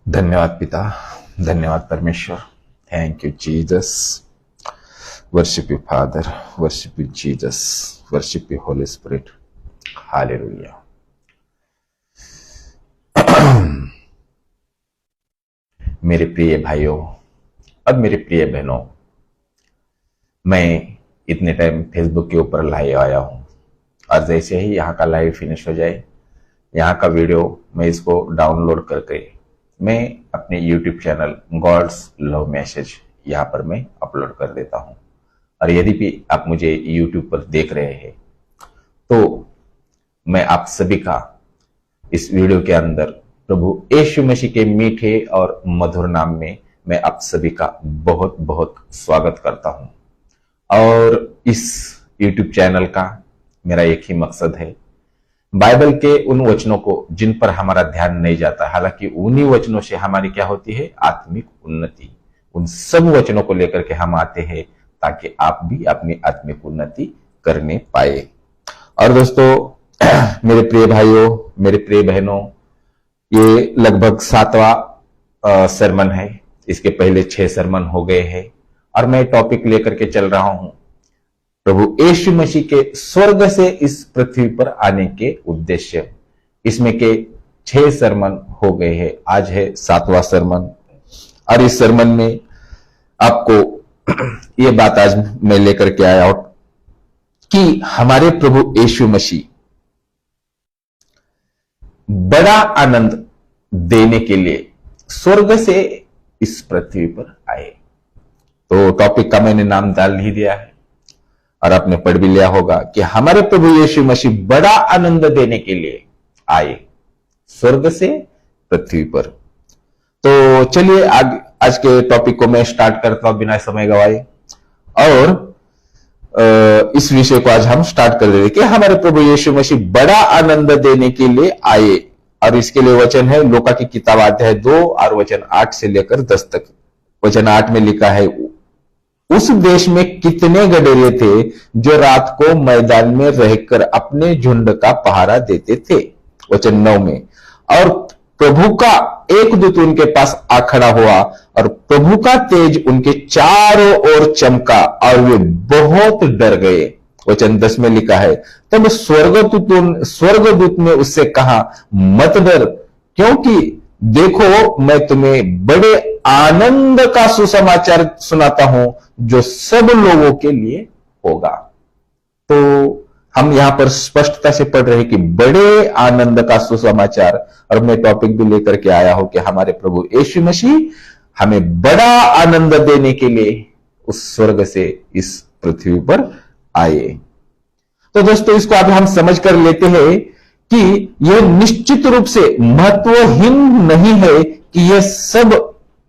धन्यवाद पिता, धन्यवाद परमेश्वर। Thank you Jesus. Worship you father, worship you Jesus, worship you Holi spirit. Hallelujah. मेरे प्रिय भाइयों और मेरे प्रिय बहनों, मैं इतने टाइम फेसबुक के ऊपर लाइव आया हूं और जैसे ही यहाँ का लाइव फिनिश हो जाए, यहाँ का वीडियो मैं इसको डाउनलोड करके मैं अपने YouTube channel God's love message यहाँ पर मैं अपलोड कर देता हूँ। और यदि भी आप मुझे यूट्यूब पर देख रहे हैं तो मैं आप सभी का इस वीडियो के अंदर प्रभु यीशु मसीह के मीठे और मधुर नाम में मैं आप सभी का बहुत बहुत स्वागत करता हूं। और इस YouTube चैनल का मेरा एक ही मकसद है, बाइबल के उन वचनों को जिन पर हमारा ध्यान नहीं जाता, हालांकि उन्हीं वचनों से हमारी क्या होती है, आत्मिक उन्नति। उन सब वचनों को लेकर के हम आते हैं ताकि आप भी अपनी आत्मिक उन्नति करने पाए। और दोस्तों, मेरे प्रिय भाइयों, मेरे प्रिय बहनों, ये लगभग 7वां सरमन है। इसके पहले 6 सरमन हो गए हैं और मैं टॉपिक लेकर के चल रहा हूं प्रभु यीशु मसीह के स्वर्ग से इस पृथ्वी पर आने के उद्देश्य। इसमें के 6 सरमन हो गए हैं, आज है 7वां सरमन। और इस सरमन में आपको ये बात आज मैं लेकर के आया हूं कि हमारे प्रभु यीशु मसीह बड़ा आनंद देने के लिए स्वर्ग से इस पृथ्वी पर आए। तो टॉपिक का मैंने नाम डाल ही दिया है और आपने पढ़ भी लिया होगा कि हमारे प्रभु यीशु मसीह बड़ा आनंद देने के लिए आए स्वर्ग से पृथ्वी पर। तो चलिए आज के टॉपिक को मैं स्टार्ट करता हूं बिना समय गवाए, और इस विषय को आज हम स्टार्ट कर देंगे कि हमारे प्रभु यीशु मसीह बड़ा आनंद देने के लिए आए। और इसके लिए वचन है लूका की किताब अध्याय 2 और वचन 8 से लेकर 10 तक। वचन 8 में लिखा है, उस देश में कितने गडरे थे जो रात को मैदान में रहकर अपने झुंड का पहरा देते थे। वचन 9 में, और प्रभु का एक दूत उनके पास आ खड़ा हुआ और प्रभु का तेज उनके चारों ओर चमका और वे बहुत डर गए। वचन 10 में लिखा है, तब स्वर्गदूत ने उससे कहा, मत डर, क्योंकि देखो मैं तुम्हें बड़े आनंद का सुसमाचार सुनाता हूं जो सब लोगों के लिए होगा। तो हम यहां पर स्पष्टता से पढ़ रहे हैं कि बड़े आनंद का सुसमाचार। और मैं टॉपिक भी लेकर के आया हूं कि हमारे प्रभु यीशु मसीह हमें बड़ा आनंद देने के लिए उस स्वर्ग से इस पृथ्वी पर आए। तो दोस्तों, इसको अब हम समझ कर लेते हैं कि यह निश्चित रूप से महत्वहीन नहीं है कि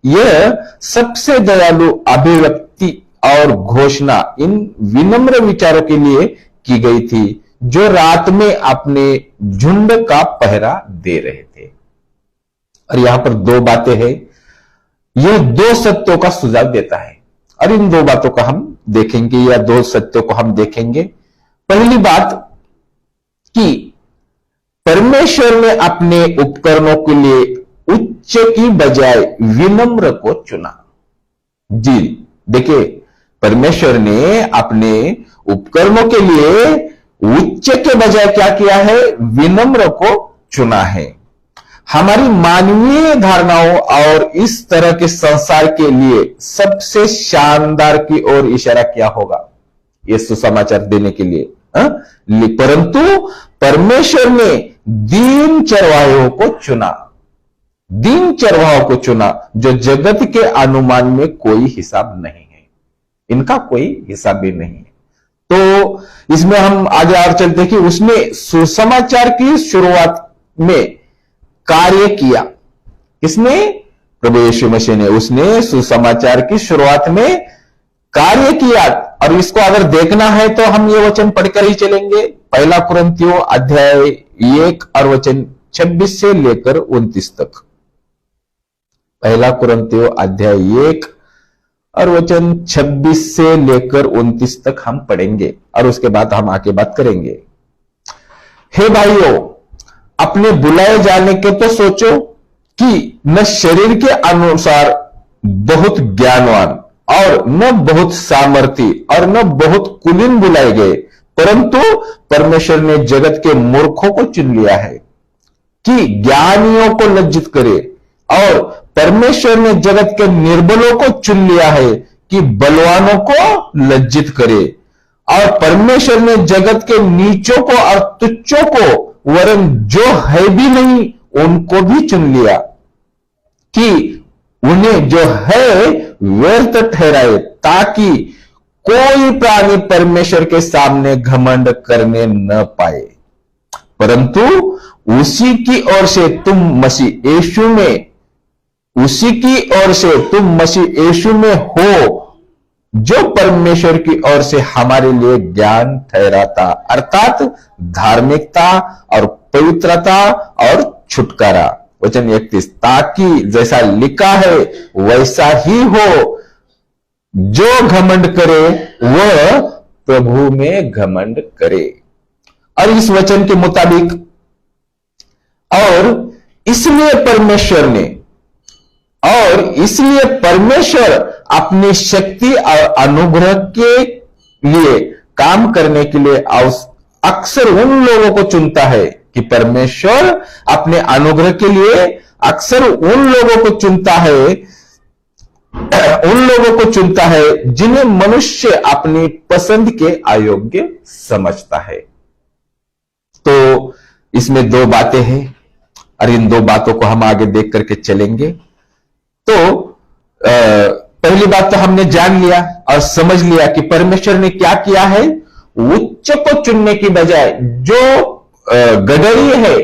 यह सबसे दयालु अभिव्यक्ति और घोषणा इन विनम्र विचारों के लिए की गई थी जो रात में अपने झुंड का पहरा दे रहे थे। और यहां पर 2 बातें हैं। यह 2 सत्यों का सुझाव देता है और इन 2 बातों का हम देखेंगे, या 2 सत्यों को हम देखेंगे। पहली बात कि परमेश्वर ने अपने उपकरणों के लिए उच्च की बजाय विनम्र को चुना। जी देखिए, परमेश्वर ने अपने उपकरणों के लिए उच्च के बजाय क्या किया है, विनम्र को चुना है। हमारी मानवीय धारणाओं और इस तरह के संसार के लिए सबसे शानदार की ओर इशारा किया होगा यह सुसमाचार देने के लिए, परंतु परमेश्वर ने दीन चरवाहों को चुना, दीन चरवाहों को चुना जो जगत के अनुमान में कोई हिसाब नहीं है, इनका कोई हिसाब भी नहीं है। तो इसमें हम आगे और चलते कि उसने सुसमाचार की शुरुआत में कार्य किया। किसने? प्रभु यीशु मसीह ने। उसने सुसमाचार की शुरुआत में कार्य किया। और इसको अगर देखना है तो हम ये वचन पढ़कर ही चलेंगे। 1 कुरिन्थियों अध्याय 1 और वचन 26 से लेकर 29 तक। 1 कुरिन्थियों अध्याय 1 और वचन 26 से लेकर 29 तक हम पढ़ेंगे और उसके बाद हम आगे बात करेंगे। हे भाइयों, अपने बुलाए जाने के तो सोचो कि न शरीर के अनुसार बहुत ज्ञानवान और न बहुत सामर्थी और न बहुत कुलीन बुलाए गए, परंतु परमेश्वर ने जगत के मूर्खों को चुन लिया है कि ज्ञानियों को लज्जित करे, और परमेश्वर ने जगत के निर्बलों को चुन लिया है कि बलवानों को लज्जित करे, और परमेश्वर ने जगत के नीचों को और तुच्छों को वरन जो है भी नहीं उनको भी चुन लिया कि उन्हें जो है व्यर्थ ठहराए, ताकि कोई प्राणी परमेश्वर के सामने घमंड करने न पाए, परंतु उसी की ओर से तुम मसीह यीशु में हो, जो परमेश्वर की ओर से हमारे लिए ज्ञान ठहरा था, अर्थात धार्मिकता और पवित्रता और छुटकारा। वचन 31, ताकि जैसा लिखा है वैसा ही हो, जो घमंड करे वह प्रभु में घमंड करे। और इस वचन के मुताबिक, और इसलिए परमेश्वर अपनी शक्ति और अनुग्रह के लिए काम करने के लिए अक्सर उन लोगों को चुनता है कि परमेश्वर अपने अनुग्रह के लिए अक्सर उन लोगों को चुनता है जिन्हें मनुष्य अपनी पसंद के अयोग्य समझता है। तो इसमें दो बातें हैं और इन दो बातों को हम आगे देख करके चलेंगे। तो पहली बात तो हमने जान लिया और समझ लिया कि परमेश्वर ने क्या किया है, उच्च को चुनने की बजाय जो गडरी है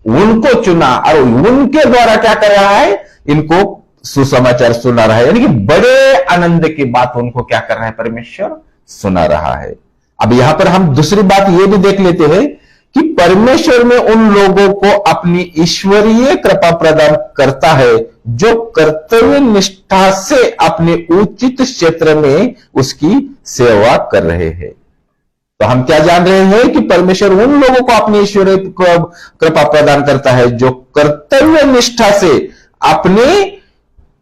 उनको चुना, और उनके द्वारा क्या कर रहा है, इनको सुसमाचार सुना रहा है, यानी कि बड़े आनंद की बात उनको क्या कर रहा है, परमेश्वर सुना रहा है। अब यहां पर हम दूसरी बात यह भी देख लेते हैं कि परमेश्वर में उन लोगों को अपनी ईश्वरीय कृपा प्रदान करता है जो कर्तव्य निष्ठा से अपने उचित क्षेत्र में उसकी सेवा कर रहे हैं। तो हम क्या जान रहे हैं कि परमेश्वर उन लोगों को अपनी ईश्वरीय कृपा प्रदान करता है जो कर्तव्य निष्ठा से अपने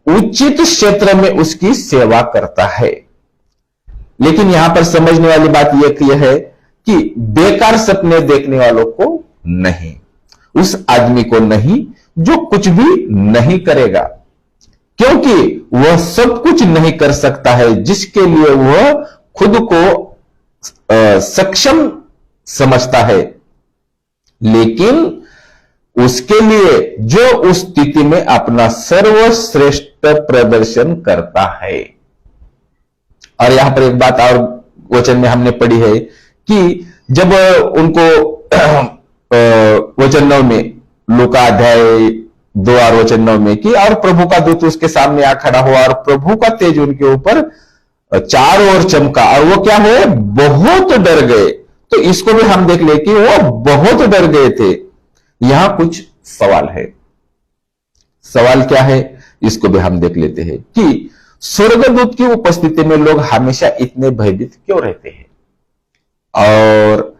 उचित क्षेत्र में उसकी सेवा करता है। लेकिन यहां पर समझने वाली बात यह है कि बेकार सपने देखने वालों को नहीं, उस आदमी को नहीं जो कुछ भी नहीं करेगा, क्योंकि वह सब कुछ नहीं कर सकता है जिसके लिए वह खुद को सक्षम समझता है, लेकिन उसके लिए जो उस स्थिति में अपना सर्वश्रेष्ठ प्रदर्शन करता है। और यहां पर एक बात और वचन में हमने पढ़ी है कि जब उनको वचन 9 में, लूका अध्याय 2 और वचन 9 में, कि और प्रभु का दूत उसके सामने आ खड़ा हुआ और प्रभु का तेज उनके ऊपर चारों ओर चमका और वो क्या हुए, बहुत डर गए। तो इसको भी हम देख ले कि वो बहुत डर गए थे। यहां कुछ सवाल है, सवाल क्या है इसको भी हम देख लेते हैं कि स्वर्गदूत की उपस्थिति में लोग हमेशा इतने भयभीत क्यों रहते हैं, और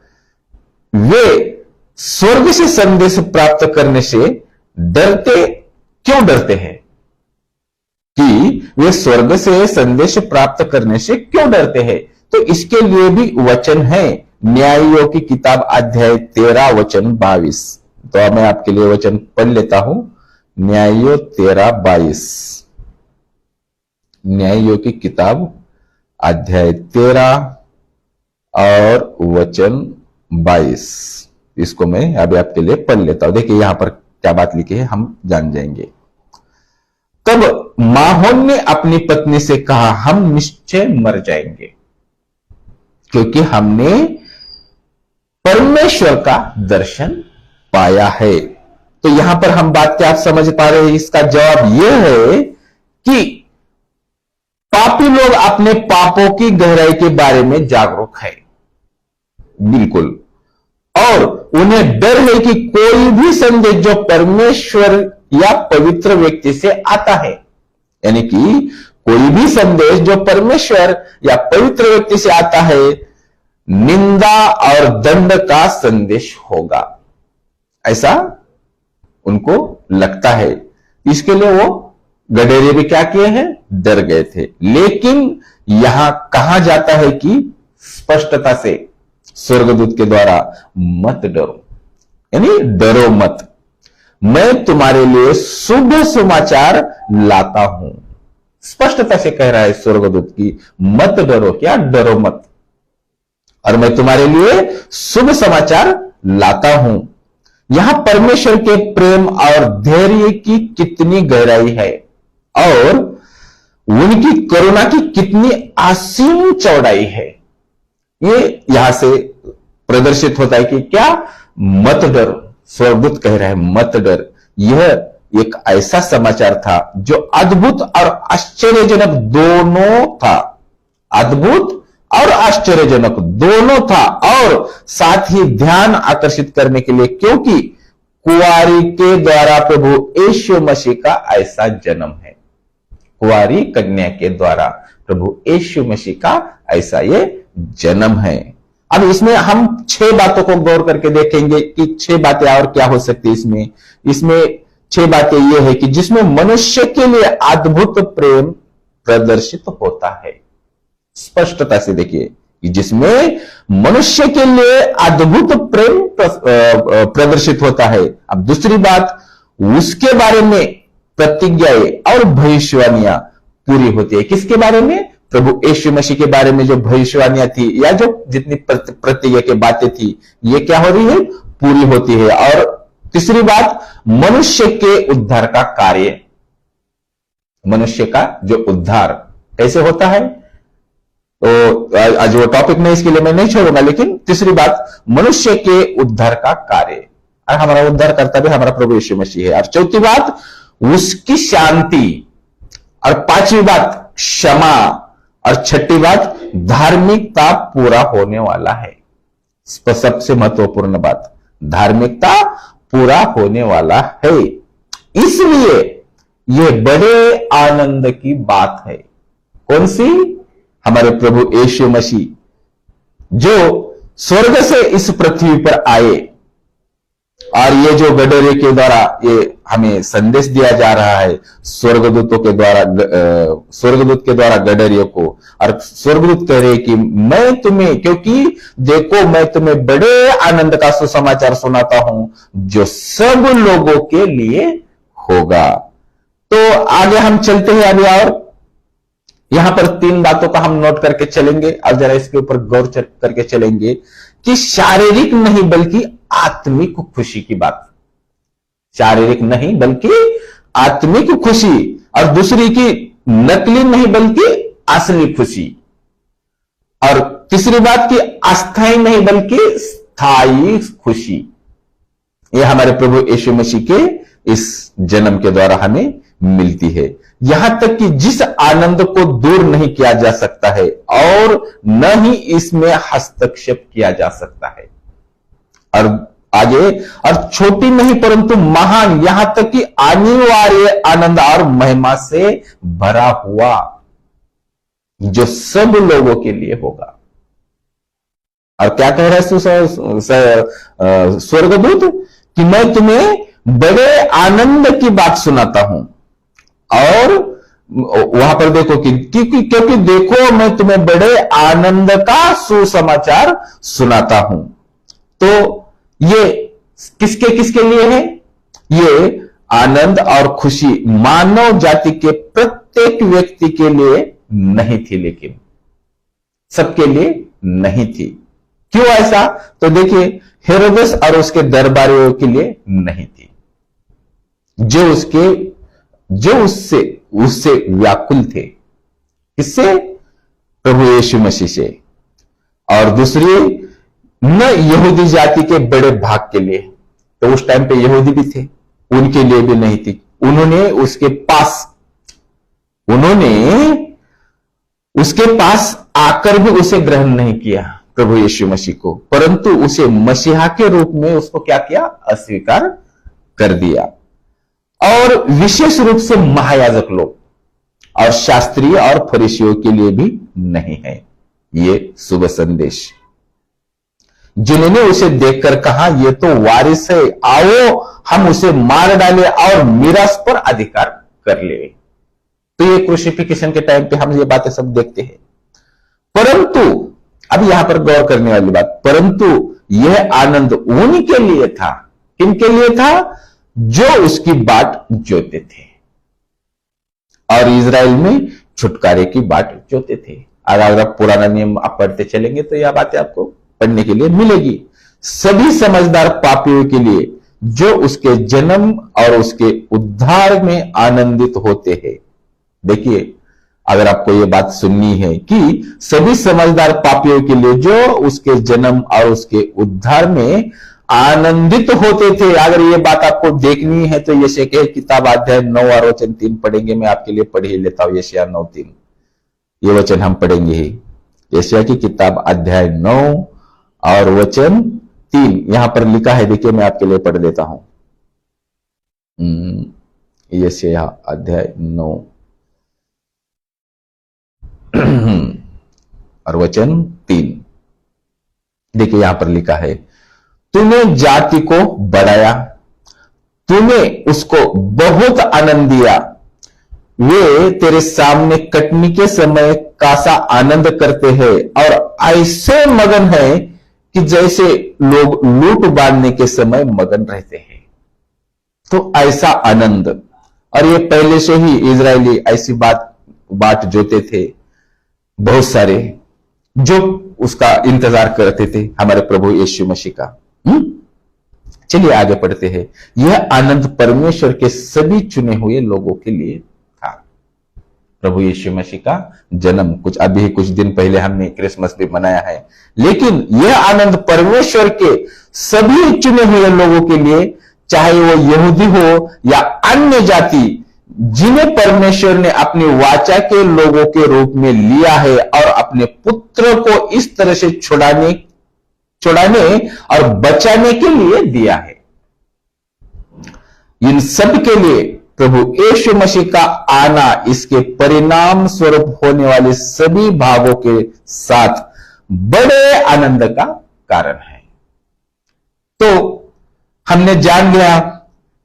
वे स्वर्ग से संदेश प्राप्त करने से क्यों डरते हैं, कि वे स्वर्ग से संदेश प्राप्त करने से क्यों डरते हैं। तो इसके लिए भी वचन है, न्यायियों की किताब अध्याय 13 वचन 22। तो मैं आपके लिए वचन पढ़ लेता हूं, न्यायियों 13:22। न्यायियों की किताब अध्याय 13 और वचन 22। इसको मैं अभी आपके लिए पढ़ लेता हूं। देखिए यहां पर क्या बात लिखी है, हम जान जाएंगे। तब माहोन ने अपनी पत्नी से कहा, हम निश्चय मर जाएंगे, क्योंकि हमने परमेश्वर का दर्शन पाया है। तो यहां पर हम बात क्या आप समझ पा रहे हैं, इसका जवाब यह है कि पापी लोग अपने पापों की गहराई के बारे में जागरूक है, बिल्कुल, और उन्हें डर है कि कोई भी संदेश जो परमेश्वर या पवित्र व्यक्ति से आता है, यानी कि कोई भी संदेश जो परमेश्वर या पवित्र व्यक्ति से आता है, निंदा और दंड का संदेश होगा, ऐसा उनको लगता है। इसके लिए वो गडेरिये भी क्या किए हैं, डर गए थे। लेकिन यहां कहा जाता है कि स्पष्टता से स्वर्गदूत के द्वारा मत डरो, यानी डरो मत, मैं तुम्हारे लिए शुभ समाचार लाता हूं। स्पष्टता से कह रहा है स्वर्गदूत की मत डरो, क्या डरो मत, और मैं तुम्हारे लिए शुभ समाचार लाता हूं। यहां परमेश्वर के प्रेम और धैर्य की कितनी गहराई है और उनकी करुणा की कितनी असीम चौड़ाई है, ये यहां से प्रदर्शित होता है कि क्या मत डर, स्वर्गदूत कह रहा है मत डर। यह एक ऐसा समाचार था जो अद्भुत और आश्चर्यजनक दोनों था, अद्भुत और आश्चर्यजनक दोनों था, और साथ ही ध्यान आकर्षित करने के लिए, क्योंकि कुंवारी के द्वारा प्रभु यीशु मसीह का ऐसा जन्म है, कुंवारी कन्या के द्वारा प्रभु यीशु मसीह का ऐसा ये जन्म है। अब इसमें हम 6 बातों को गौर करके देखेंगे कि 6 बातें और क्या हो सकती है इसमें 6 बातें ये है कि जिसमें मनुष्य के लिए अद्भुत प्रेम प्रदर्शित होता है। स्पष्टता से देखिए कि जिसमें मनुष्य के लिए अद्भुत प्रेम प्रदर्शित होता है। अब दूसरी बात, उसके बारे में प्रतिज्ञाएं और भविष्यवाणियां पूरी होती है। किसके बारे में? प्रभु यीशु मसीह के बारे में जो भविष्यवाणियां थी या जो जितनी प्रतिज्ञा की बातें थी, ये क्या हो रही है? पूरी होती है। और तीसरी बात, मनुष्य के उद्धार का कार्य, मनुष्य का जो उद्धार कैसे होता है, तो आज वो टॉपिक नहीं, इसके लिए मैं नहीं छोड़ूंगा। लेकिन तीसरी बात, मनुष्य के उद्धार का कार्य, और हमारा उद्धार करता भी हमारा प्रभु यीशु मसीह है। और चौथी बात, उसकी शांति। और पांचवी बात, क्षमा। और छठी बात, धार्मिकता पूरा होने वाला है। सबसे महत्वपूर्ण बात, धार्मिकता पूरा होने वाला है। इसलिए यह बड़े आनंद की बात है। कौन सी? हमारे प्रभु यीशु मसीह जो स्वर्ग से इस पृथ्वी पर आए, और ये जो गडरिये के द्वारा ये हमें संदेश दिया जा रहा है, स्वर्गदूत के द्वारा गडरिये को, और स्वर्गदूत कह रहे कि मैं तुम्हें, क्योंकि देखो मैं तुम्हें बड़े आनंद का सुसमाचार सुनाता हूं जो सब लोगों के लिए होगा। तो आगे हम चलते हैं अभी, और यहां पर 3 बातों का हम नोट करके चलेंगे और जरा इसके ऊपर गौर करके चलेंगे कि शारीरिक नहीं बल्कि आत्मिक खुशी की बात, शारीरिक नहीं बल्कि आत्मिक खुशी, और दूसरी की नकली नहीं बल्कि असली खुशी, और तीसरी बात की अस्थाई नहीं बल्कि स्थायी खुशी। यह हमारे प्रभु यीशु मसीह के इस जन्म के द्वारा हमें मिलती है। यहां तक कि जिस आनंद को दूर नहीं किया जा सकता है और न ही इसमें हस्तक्षेप किया जा सकता है। और आगे, और छोटी नहीं परंतु महान, यहां तक कि अनिवार्य आनंद और महिमा से भरा हुआ, जो सब लोगों के लिए होगा। और क्या कह रहा है स्वर्गदूत कि मैं तुम्हें बड़े आनंद की बात सुनाता हूं। और वहां पर देखो कि क्योंकि देखो मैं तुम्हें बड़े आनंद का सुसमाचार सुनाता हूं। तो ये किसके लिए है? ये आनंद और खुशी मानव जाति के प्रत्येक व्यक्ति के लिए नहीं थी, लेकिन सबके लिए नहीं थी। क्यों ऐसा? तो देखिए, हेरोदेस और उसके दरबारियों के लिए नहीं थी, जो उससे व्याकुल थे। किससे? प्रभु यीशु मसीह से। और दूसरी, न यहूदी जाति के बड़े भाग के लिए, तो उस टाइम पे यहूदी भी थे, उनके लिए भी नहीं थी। उन्होंने उसके पास आकर भी उसे ग्रहण नहीं किया, प्रभु यीशु मसीह को, परंतु उसे मसीहा के रूप में उसको क्या किया? अस्वीकार कर दिया। और विशेष रूप से महायाजक लोग और शास्त्रीय और फरीसियों के लिए भी नहीं है ये शुभ संदेश। जिन्होंने उसे देखकर कहा, यह तो वारिस है, आओ हम उसे मार डाले और मीरास पर अधिकार कर ले। तो ये क्रूसिफिकेशन के टाइम पे हम ये बातें सब देखते हैं। परंतु अब यहां पर गौर करने वाली बात, परंतु यह आनंद उनके लिए था, किनके लिए था? जो उसकी बाट जोते थे और इजराइल में छुटकारे की बाट जोते थे। अगर आप पुराना नियम आप पढ़ते चलेंगे तो यह बातें आपको पढ़ने के लिए मिलेगी। सभी समझदार पापियों के लिए जो उसके जन्म और उसके उद्धार में आनंदित होते हैं। देखिए, अगर आपको यह बात सुननी है कि सभी समझदार पापियों के लिए जो उसके जन्म और उसके उद्धार में आनंदित होते थे, अगर ये बात आपको देखनी है तो यशायाह की किताब अध्याय 9 और वचन 3 पढ़ेंगे। मैं आपके लिए पढ़ ही लेता हूं यशायाह 9:3, ये वचन हम पढ़ेंगे ही। यशायाह की किताब अध्याय 9 और वचन 3 यहां पर लिखा है, देखिए मैं आपके लिए पढ़ देता हूं। यशायाह अध्याय 9 और वचन 3, देखिए यहां पर लिखा है, तूने जाति को बढ़ाया, तूने उसको बहुत आनंद दिया, वे तेरे सामने कटनी के समय कासा आनंद करते हैं और ऐसे मगन है कि जैसे लोग लूट बांधने के समय मगन रहते हैं। तो ऐसा आनंद, और ये पहले से ही इजरायली ऐसी बाट जोते थे, बहुत सारे जो उसका इंतजार करते थे, हमारे प्रभु यीशु मसीह का। चलिए आगे पढ़ते हैं। यह आनंद परमेश्वर के सभी चुने हुए लोगों के लिए था। प्रभु यीशु मसीह का जन्म अभी कुछ दिन पहले हमने क्रिसमस भी मनाया है, लेकिन यह आनंद परमेश्वर के सभी चुने हुए लोगों के लिए, चाहे वो यहूदी हो या अन्य जाति, जिन्हें परमेश्वर ने अपनी वाचा के लोगों के रूप में लिया है और अपने पुत्र को इस तरह से छुड़ाने और बचाने के लिए दिया है। इन सब के लिए प्रभु यीशु मसीह का आना इसके परिणाम स्वरूप होने वाले सभी भागों के साथ बड़े आनंद का कारण है। तो हमने जान लिया,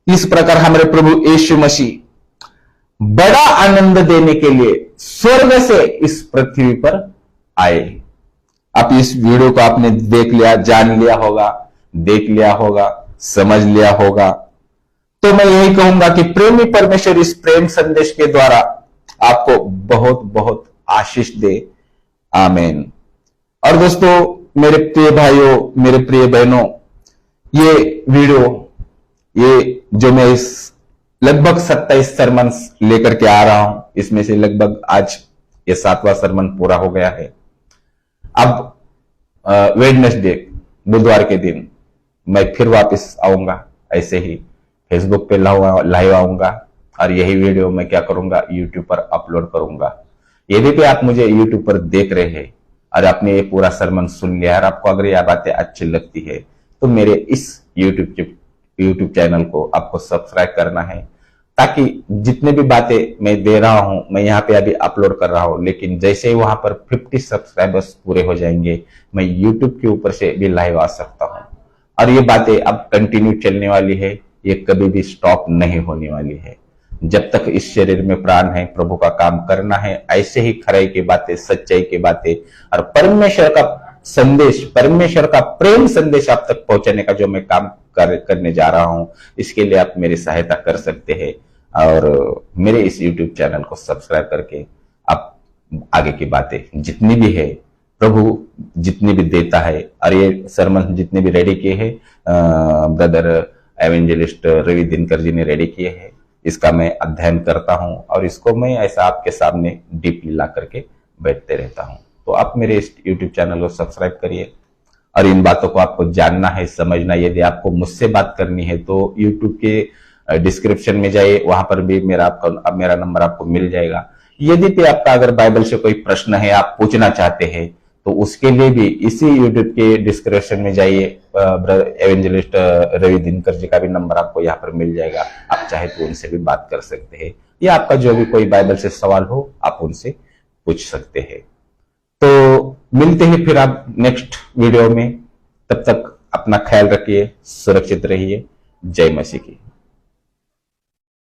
इस प्रकार हमारे प्रभु यीशु मसीह बड़ा आनंद देने के लिए स्वर्ग से इस पृथ्वी पर आए। आप इस वीडियो को आपने देख लिया, जान लिया होगा, देख लिया होगा, समझ लिया होगा। तो मैं यही कहूंगा कि प्रेमी परमेश्वर इस प्रेम संदेश के द्वारा आपको बहुत बहुत आशीष दे। आमीन। और दोस्तों, मेरे प्रिय भाइयों, मेरे प्रिय बहनों, ये वीडियो, ये जो मैं इस लगभग 27 सरमन लेकर के आ रहा हूं, इसमें से लगभग आज ये 7वां सरमन पूरा हो गया है। अब वेडनेसडे, बुधवार के दिन मैं फिर वापस आऊंगा, ऐसे ही फेसबुक पे लाइव आऊंगा और यही वीडियो मैं क्या करूंगा, यूट्यूब पर अपलोड करूंगा। यदि भी आप मुझे यूट्यूब पर देख रहे हैं और आपने ये पूरा सरमन सुन लिया और आपको अगर यह बातें अच्छी लगती है तो मेरे इस यूट्यूब चैनल को आपको सब्सक्राइब करना है, ताकि जितने भी बातें मैं दे रहा हूं, मैं यहाँ पे अभी अपलोड कर रहा हूं, लेकिन जैसे ही वहां पर 50 सब्सक्राइबर्स पूरे हो जाएंगे, मैं यूट्यूब के ऊपर से भी लाइव आ सकता हूं। और ये बातें अब कंटिन्यू चलने वाली है, ये कभी भी स्टॉप नहीं होने वाली है। जब तक इस शरीर में प्राण है, प्रभु का काम करना है। ऐसे ही खराई की बातें, सच्चाई की बातें और परमेश्वर का संदेश, परमेश्वर का प्रेम संदेश आप तक पहुंचाने का जो मैं काम करने जा रहा हूं, इसके लिए आप मेरी सहायता कर सकते हैं और मेरे इस YouTube चैनल को सब्सक्राइब करके आप आगे की बातें जितनी भी है, प्रभु जितनी भी देता है, और ये सरमन जितने भी रेडी किए हैं ब्रदर एवेंजलिस्ट रवि दिनकर जी ने रेडी किए हैं, इसका मैं अध्ययन करता हूं और इसको मैं ऐसा आपके सामने डीपली ला करके बैठते रहता हूं। तो आप मेरे इस YouTube चैनल को सब्सक्राइब करिए और इन बातों को आपको जानना है, समझना। यदि आपको मुझसे बात करनी है तो YouTube के डिस्क्रिप्शन में जाइए, वहां पर भी मेरा नंबर आपको मिल जाएगा। यदि भी आपका अगर बाइबल से कोई प्रश्न है, आप पूछना चाहते हैं, तो उसके लिए भी इसी YouTube के डिस्क्रिप्शन में जाइए, एवेंजलिस्ट रवि दिनकर जी का भी नंबर आपको यहाँ पर मिल जाएगा। आप चाहे तो उनसे भी बात कर सकते हैं, या आपका जो भी कोई बाइबल से सवाल हो आप उनसे पूछ सकते हैं। तो मिलते हैं फिर आप नेक्स्ट वीडियो में। तब तक अपना ख्याल रखिए, सुरक्षित रहिए। जय मसीह की।